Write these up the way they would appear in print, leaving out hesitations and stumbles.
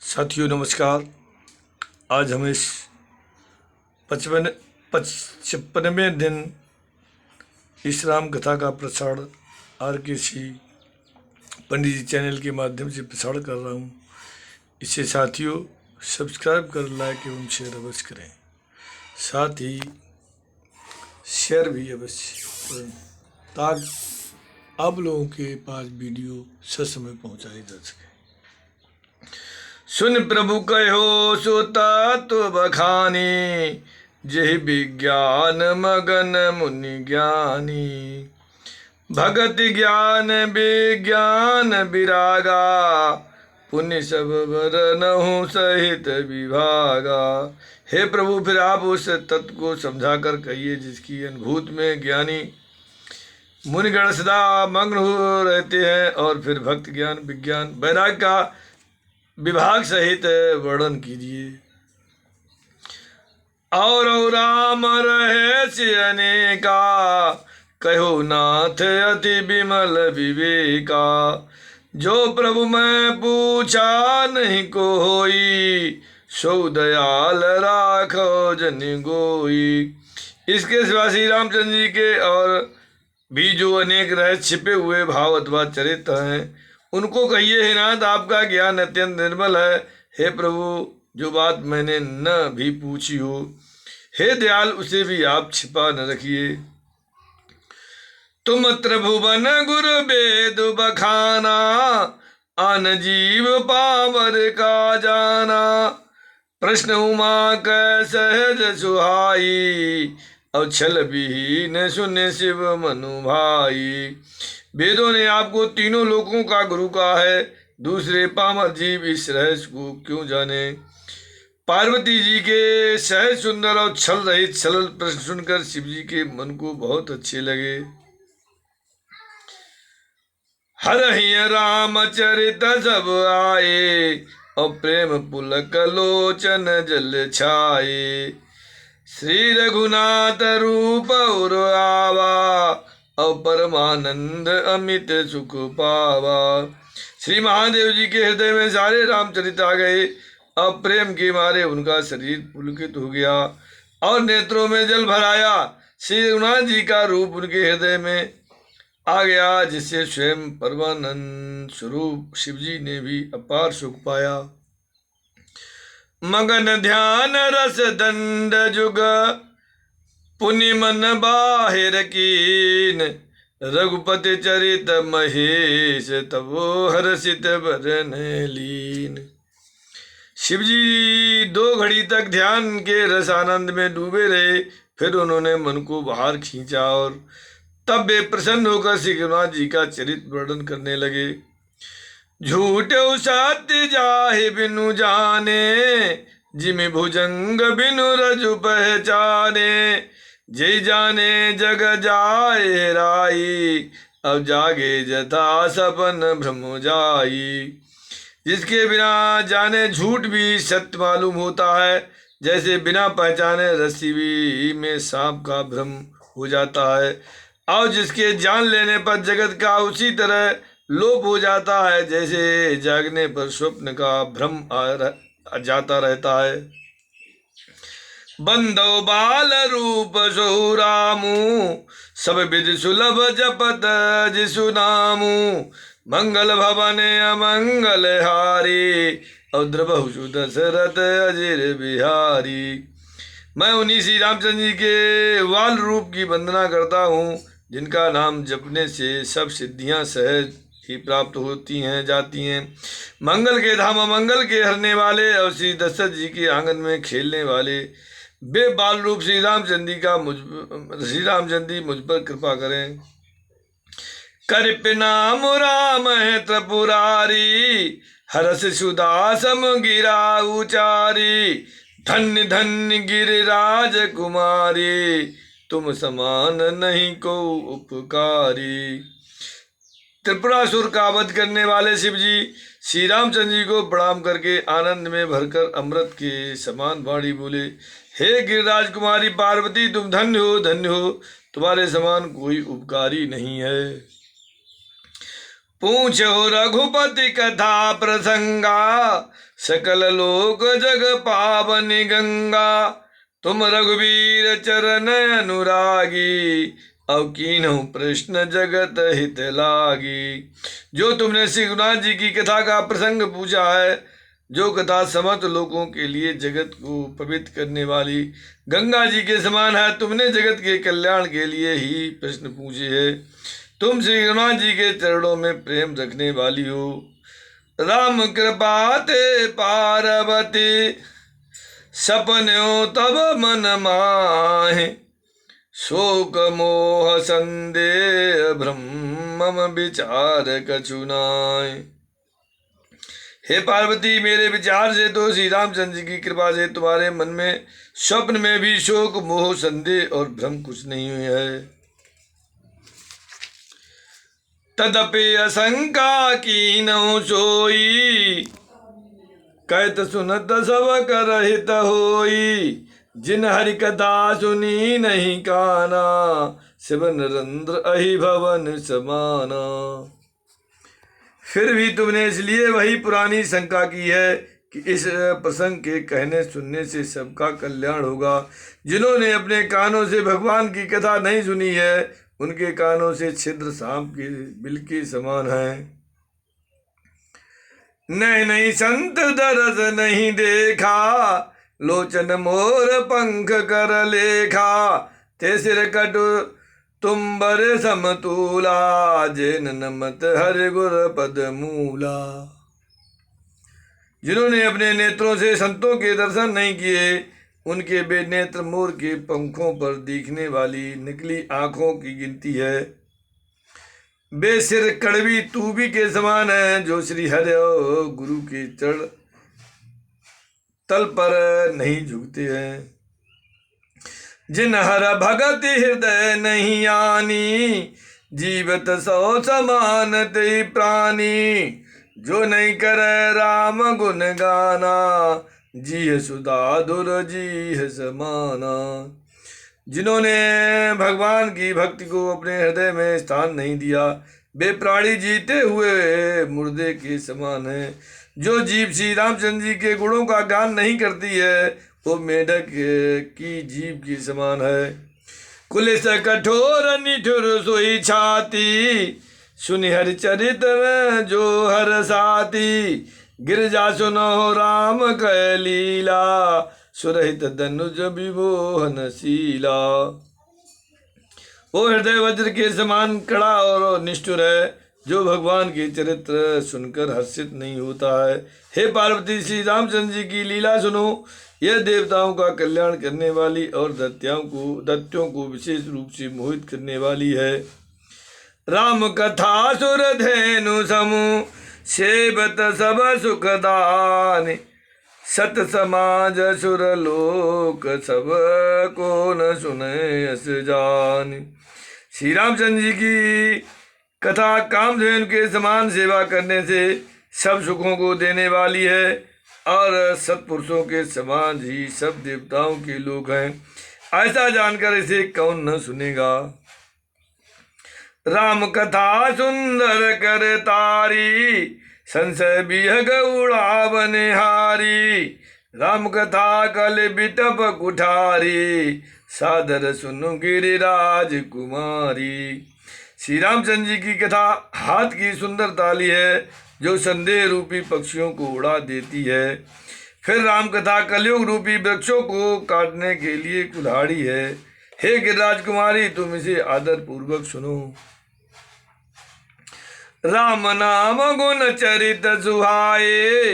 साथियों नमस्कार। आज हम इस 55वें दिन इस राम कथा का प्रसारण RKC पंडित जी चैनल के माध्यम से प्रसारण कर रहा हूँ। इसे साथियों सब्सक्राइब कर, लाइक एवं शेयर अवश्य करें। साथ ही शेयर भी अवश्य करें ताकि आप लोगों के पास वीडियो ससमय पहुँचाई जा सके। सुन प्रभु कहो सो तत्व बखानी, जहि विज्ञान मगन मुनि ज्ञानी। भगत ज्ञान विज्ञान विरागा, पुण्य सब वरनहु सहित विभागा। हे प्रभु, फिर आप उस तत्व को समझाकर कहिए जिसकी अनुभूति में ज्ञानी मुनिगण सदा मग्न हो रहते हैं, और फिर भक्त ज्ञान विज्ञान वैराग का विभाग सहित वर्णन कीजिए। और राम रहस्य अनेका, कहो नाथ अति विमल विवेका। जो प्रभु मैं पूछा नहीं कोई, सो दयाल राखो जन गोई। इसके सिवा श्री रामचंद्र जी के और भी जो अनेक रहस्य छिपे हुए भाव अथवा चरित्र हैं, उनको कहिए हे नाथ, आपका ज्ञान अत्यंत निर्मल है। हे प्रभु, जो बात मैंने न भी पूछी हो, हे दयाल, उसे भी आप छिपा न रखिए। तुम त्रिभुवन गुरु वेद बखाना, आन जीव पावर का जाना। प्रश्न उमा कै सहज सुहाई, और छल विहीन सुने शिव मनु भाई। वेदों ने आपको तीनों लोकों का गुरु कहा है, दूसरे पामर जीव इस रहस्य को क्यों जाने। पार्वती जी के सहज सुंदर और छल रहित सरल प्रश्न सुनकर शिव जी के मन को बहुत अच्छे लगे। हरहि रामचरित सब आए, और प्रेम पुलक लोचन जल छाए। श्री रघुनाथ रूप और आवा, और परमानंद अमित सुख पावा। श्री महादेव जी के हृदय में सारे रामचरित आ गए। अब प्रेम के मारे उनका शरीर पुलकित हो गया और नेत्रों में जल भर आया। श्री रघुनाथ जी का रूप उनके हृदय में आ गया, जिससे स्वयं परमानंद स्वरूप शिव जी ने भी अपार सुख पाया। मगन ध्यान रस दंड जुग, पुनि मन बाहिर कीन। रघुपति चरित महेश, तबो हर्षित बरन लीन। शिव जी 2 घड़ी तक ध्यान के रस आनंद में डूबे रहे। फिर उन्होंने मन को बाहर खींचा और तब वे प्रसन्न होकर श्री रघुनाथ जी का चरित्र वर्णन करने लगे। झूठ सत्य जाहि बिनु जाने, जिमि भुजंग बिनु रजु पहचाने। जय जाने जग जाए राई, अब जागे जथा सपन भ्रम जाई। जिसके बिना जाने झूठ भी सत्य मालूम होता है, जैसे बिना पहचाने रस्सी भी में सांप का भ्रम हो जाता है। और जिसके जान लेने पर जगत का उसी तरह लोप हो जाता है, जैसे जागने पर स्वप्न का भ्रम जाता रहता है। बंदो बाल रूप सो रामू, सब विधि सुलभ जपत जिसु नामू। मंगल भवन अमंगल हारी, और द्रबहु दशरथ अजिर बिहारी। मैं उन्हीं श्री रामचंद्र जी के वाल रूप की वंदना करता हूँ, जिनका नाम जपने से सब सिद्धियां सहज ही प्राप्त होती हैं जाती हैं। मंगल के धाम अमंगल के हरने वाले, और श्री दशरथ जी के आंगन में खेलने वाले बे बाल रूप श्री रामचंद्र जी मुझ पर कृपा करें। कृपनाम राम है त्रिपुरारी, हरस सुदासम गिरा उचारी। धन्य धन्य गिरिराज कुमारी, तुम समान नहीं को उपकारी। त्रिपुरासुर का वध करने वाले शिव जी श्री रामचंद्र जी को प्रणाम करके आनंद में भरकर अमृत के समान वाणी बोले। हे गिरिराज कुमारी पार्वती, तुम धन्य हो, तुम्हारे समान कोई उपकारी नहीं है। पूछो रघुपति कथा प्रसंगा, सकल लोक जग पावनी गंगा। तुम रघुवीर चरण अनुरागी, अब कीन्हु प्रश्न जगत हित लागी। जो तुमने श्री रघुनाथ जी की कथा का प्रसंग पूछा है, जो कथा समस्त लोगों के लिए जगत को पवित्र करने वाली गंगा जी के समान है, तुमने जगत के कल्याण के लिए ही प्रश्न पूछे है। तुम श्री रघुनाथ जी के चरणों में प्रेम रखने वाली हो। राम कृपा ते पार्वती, सपन्यो तब मन माहे। शोक मोह संदेह भ्रम विचार कछु नाहि। हे पार्वती, मेरे विचार से तो श्री रामचंद्र जी की कृपा से तुम्हारे मन में स्वप्न में भी शोक मोह संदेह और भ्रम कुछ नहीं हुए है। तदपि असंका कीन्हु सोई, कहत सुनत सब कर हित होई। जिन हरि कथा सुनी नहीं काना, शिव नरेंद्र अहि भवन समाना। फिर भी तुमने इसलिए वही पुरानी शंका की है कि इस प्रसंग के कहने सुनने से सबका कल्याण होगा। जिन्होंने अपने कानों से भगवान की कथा नहीं सुनी है, उनके कानों से छिद्र सांप के बिल के समान है। नहीं संत दरस नहीं देखा, लोचन मोर पंख कर लेखा। ते सिर कटु तुम्बर समतूला, जेन नमत हरि गुर पद मूला। जिन्होंने अपने नेत्रों से संतों के दर्शन नहीं किए, उनके बेनेत्र मोर के पंखों पर दिखने वाली निकली आंखों की गिनती है। बेसिर कड़वी तूबी के समान है, जो श्री हरि और गुरु के चरण तल पर नहीं झुकते हैं। जिन हर भगत हृदय नहीं आनी, जीवत सौ समान ते प्राणी। जो नहीं करे राम गुण गाना, जी सुधाधुर जी समाना। जिन्होंने भगवान की भक्ति को अपने हृदय में स्थान नहीं दिया, वे प्राणी जीते हुए मुर्दे के समान है। जो जीव श्री रामचंद्र जी के गुणों का गान नहीं करती है, वो मेढक की जीव के समान है। कुलिस कठोर निठुर सोई छाती, सुनि हरिचरित्र जो हर साथी। गिरजा सुनो राम कह लीला, सुरहित धनुज विमोहन शीला। वो हृदय वज्र के समान कड़ा और निष्ठुर है, जो भगवान के चरित्र सुनकर हर्षित नहीं होता है। हे पार्वती, श्री रामचंद्र जी की लीला सुनो। यह देवताओं का कल्याण करने वाली और दैत्यों को विशेष रूप से मोहित करने वाली है। राम कथा सुर धेनु समूह, सेवत सब सुखदान। सत समाज सुर लोक, सब को न सुने अस जान। श्री रामचंद्र जी की कथा कामधेनु के समान सेवा करने से सब सुखों को देने वाली है, और सत्पुरुषों के समान ही सब देवताओं के लोग हैं। ऐसा जानकर इसे कौन न सुनेगा। राम कथा सुंदर कर तारी, संशय बिहग उड़ावन हारी। राम कथा कल बिटप कुठारी, सादर सुनु गिरिराज कुमारी। श्री रामचंद्र जी की कथा हाथ की सुंदर ताली है, जो संदेह रूपी पक्षियों को उड़ा देती है। फिर राम कथा कलयुग रूपी वृक्षों को काटने के लिए कुल्हाड़ी है। हे गिरिराज कुमारी, तुम इसे आदर पूर्वक सुनो। राम नाम गुण चरित सुहाए,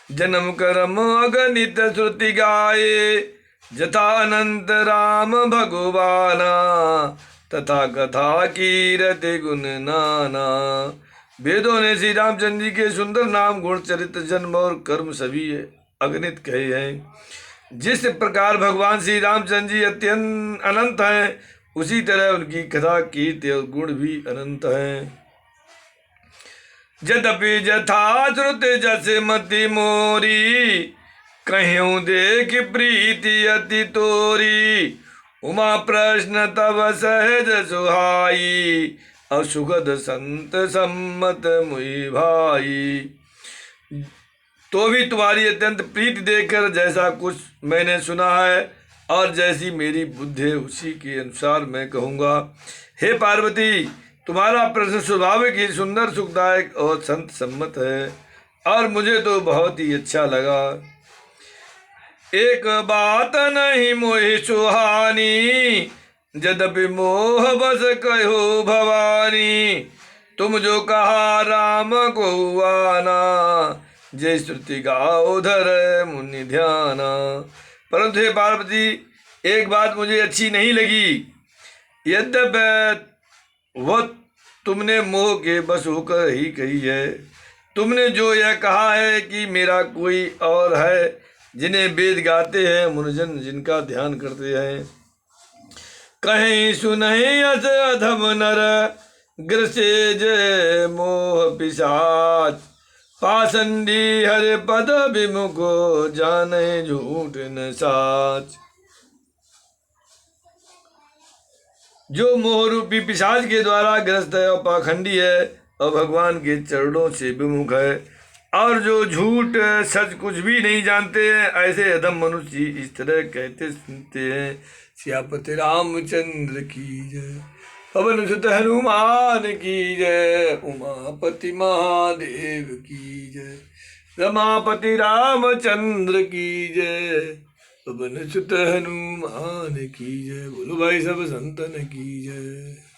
जन्म कर्म अगणित श्रुति गाये। जथा अनंत राम भगवाना, तथा कथा कीरति गुण नाना। वेदों ने श्री रामचंद्र जी के सुंदर नाम, गुण, चरित्र, जन्म और कर्म सभी अगणित कहे हैं। जिस प्रकार भगवान श्री रामचंद्र जी अत्यंत अनंत हैं, उसी तरह उनकी कथा, कीर्ति और गुण भी अनंत हैं। यद्यपि जथा श्रुति जस मति मोरी, कह्यूं देख प्रीति अति तोरी। उमा प्रश्न तब सहज सुहाई, और सुगद संत सम्मत मुई भाई। तो भी तुम्हारी अत्यंत प्रीति देखकर जैसा कुछ मैंने सुना है और जैसी मेरी बुद्धि है उसी के अनुसार मैं कहूँगा। हे पार्वती, तुम्हारा प्रश्न स्वाभाविक ही सुंदर सुखदायक और संत सम्मत है और मुझे तो बहुत ही अच्छा लगा। एक बात नहीं मोहि सुहानी, यद्यपि मोह बस कहो भवानी। तुम जो कहा राम को आना, जय श्रुति गाओ धर मुनि ध्याना। परंतु हे पार्वती, एक बात मुझे अच्छी नहीं लगी। यद्यपि वह तुमने मोह के बस होकर ही कही है। तुमने जो यह कहा है कि मेरा कोई और है जिन्हें वेद गाते हैं मुनिजन, जिनका ध्यान करते हैं। कहीं सुनहि अस अधम नर, ग्रसे जय मोह पिशाच। पासंडी हर पद विमुखो, जाने झूठ न साच। जो मोह रूपी पिशाच के द्वारा ग्रस्त है और पाखंडी है और भगवान के चरणों से विमुख है और जो झूठ सच कुछ भी नहीं जानते हैं, ऐसे अधम मनुष्य इस तरह कहते सुनते हैं। सियापति रामचंद्र की जय, पवन सुत हनुमान की जय, उमापति महादेव की जय, रमापति रामचंद्र की जय, पवन सुत हनुमान की जय। बोलो भाई सब संतन की जय।